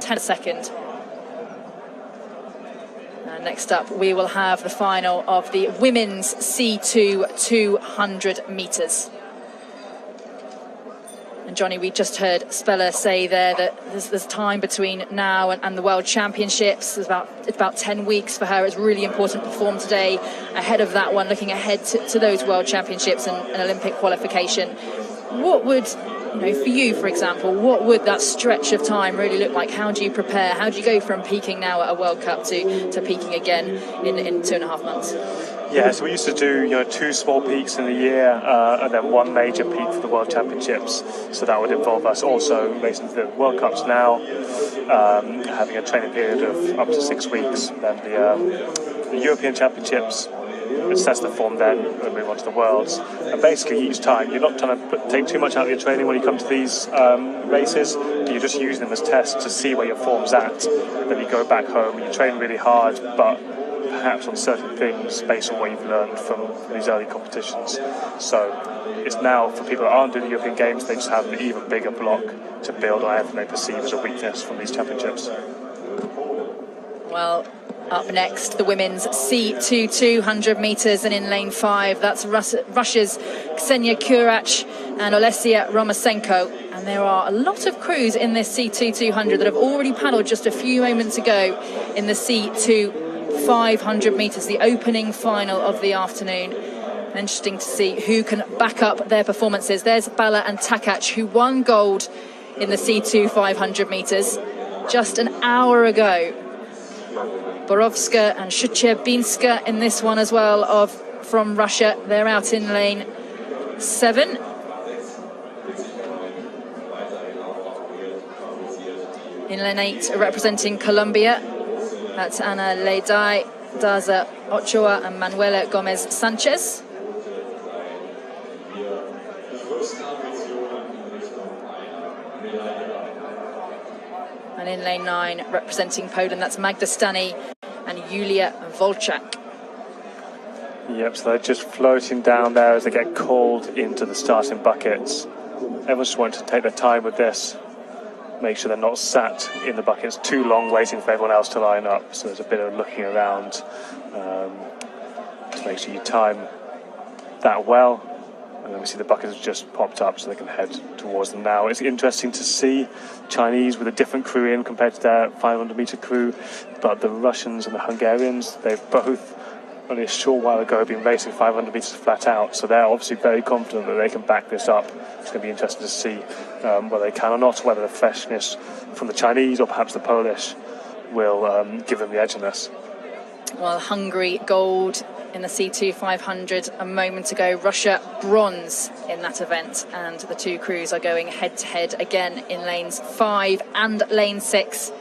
10 second. Next up, we will have the final of the women's C2 200 metres. And Johnny, we just heard Spella say there that there's time between now and the World Championships. It's about 10 weeks for her. It's really important to perform today ahead of that one, looking ahead to those World Championships and Olympic qualification. What would, for you, for example, what would that stretch of time really look like? How do you prepare? How do you go from peaking now at a World Cup to peaking again in 2.5 months? Yeah, so we used to do 2 small peaks in a year and then 1 major peak for the World Championships. So that would involve us also racing for the World Cups now, having a training period of up to 6 weeks, then the European Championships, assess the form then and move on to the Worlds. And basically each time you're not trying to take too much out of your training when you come to these races. You're just using them as tests to see where your form's at. Then you go back home and you train really hard, but perhaps on certain things based on what you've learned from these early competitions. So it's now, for people that aren't doing the European Games, they just have an even bigger block to build on anything they perceive as a weakness from these championships. Well, up next, the women's C2 200 metres, and in lane 5, that's Russia's Ksenia Kurach and Olesia Romasenko. And there are a lot of crews in this C2 200 that have already paddled just a few moments ago in the C2 500 metres, the opening final of the afternoon. Interesting to see who can back up their performances. There's Bala and Takac, who won gold in the C2 500 metres just an hour ago. Borovska and Shucherbinska in this one as well, from Russia. They're out in lane 7. In lane 8, representing Colombia, that's Ana Leday, Daza Ochoa and Manuela Gomez Sanchez. And in lane 9, representing Poland, that's Magda Stani and Julia Volchak. Yep, so they're just floating down there as they get called into the starting buckets. Everyone's just wanting to take their time with this, make sure they're not sat in the buckets too long waiting for everyone else to line up. So there's a bit of looking around to make sure you time that well. And then we see the buckets have just popped up so they can head towards them now. It's interesting to see Chinese with a different crew in compared to their 500-metre crew. But the Russians and the Hungarians, they've both only a short while ago been racing 500 metres flat out. So they're obviously very confident that they can back this up. It's going to be interesting to see whether they can or not, whether the freshness from the Chinese or perhaps the Polish will give them the edge in this. Well, Hungary gold in the C2 500 a moment ago. Russia bronze in that event, and the two crews are going head to head again in lanes 5 and lane 6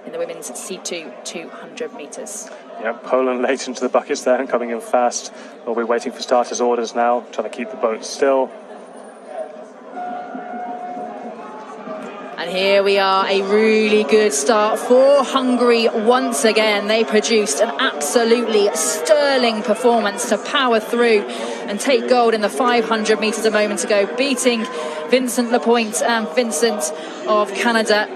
in the women's C2 200 metres. Yeah, Poland late into the buckets there and coming in fast. We'll be waiting for starters' orders now, trying to keep the boat still. And here we are, a really good start for Hungary once again. They produced an absolutely sterling performance to power through and take gold in the 500 metres a moment ago, beating Vincent Lapointe and Vincent of Canada.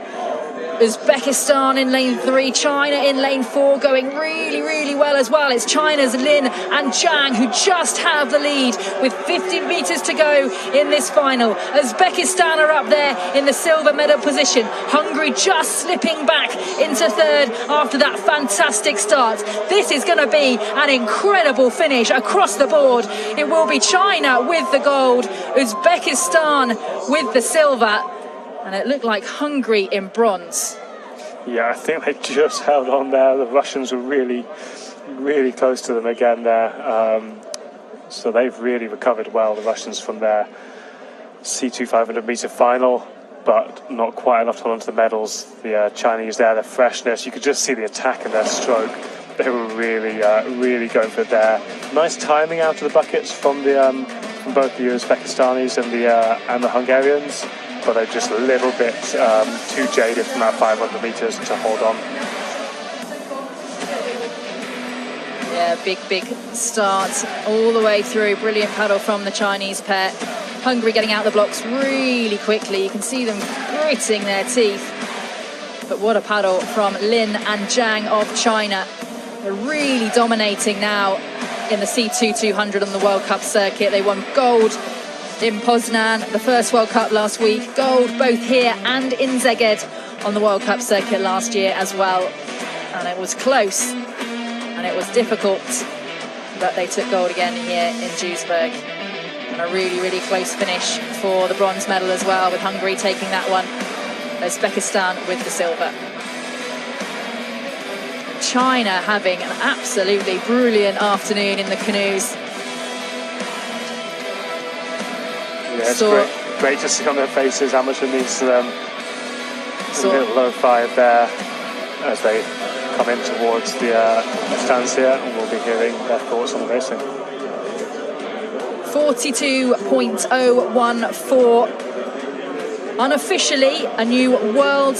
Uzbekistan in lane 3, China in lane 4, going really, really well as well. It's China's Lin and Zhang who just have the lead with 50 metres to go in this final. Uzbekistan are up there in the silver medal position. Hungary just slipping back into third after that fantastic start. This is going to be an incredible finish across the board. It will be China with the gold, Uzbekistan with the silver, and it looked like Hungary in bronze. Yeah, I think they just held on there. The Russians were really, really close to them again there. So they've really recovered well, the Russians, from their C2 500-metre final, but not quite enough to hold on to the medals. The Chinese there, their freshness, you could just see the attack in their stroke. They were really, really going for it there. Nice timing out of the buckets from both the Uzbekistanis and the Hungarians. But they're just a little bit too jaded from that 500 metres to hold on. Yeah, big start all the way through. Brilliant paddle from the Chinese pair. Hungary getting out the blocks really quickly. You can see them gritting their teeth. But what a paddle from Lin and Zhang of China. They're really dominating now in the C2 200 on the World Cup circuit. They won gold in Poznan, the first World Cup last week, gold both here and in Szeged on the World Cup circuit last year as well. And it was close and it was difficult, but they took gold again here in Duisburg. And a really, really close finish for the bronze medal as well, with Hungary taking that one, Uzbekistan with the silver. China having an absolutely brilliant afternoon in the canoes. Yeah, it's great to see on their faces how much it means to them. A little low five there as they come in towards the stands here, and we'll be hearing their thoughts on the racing. 42.014. Unofficially, a new world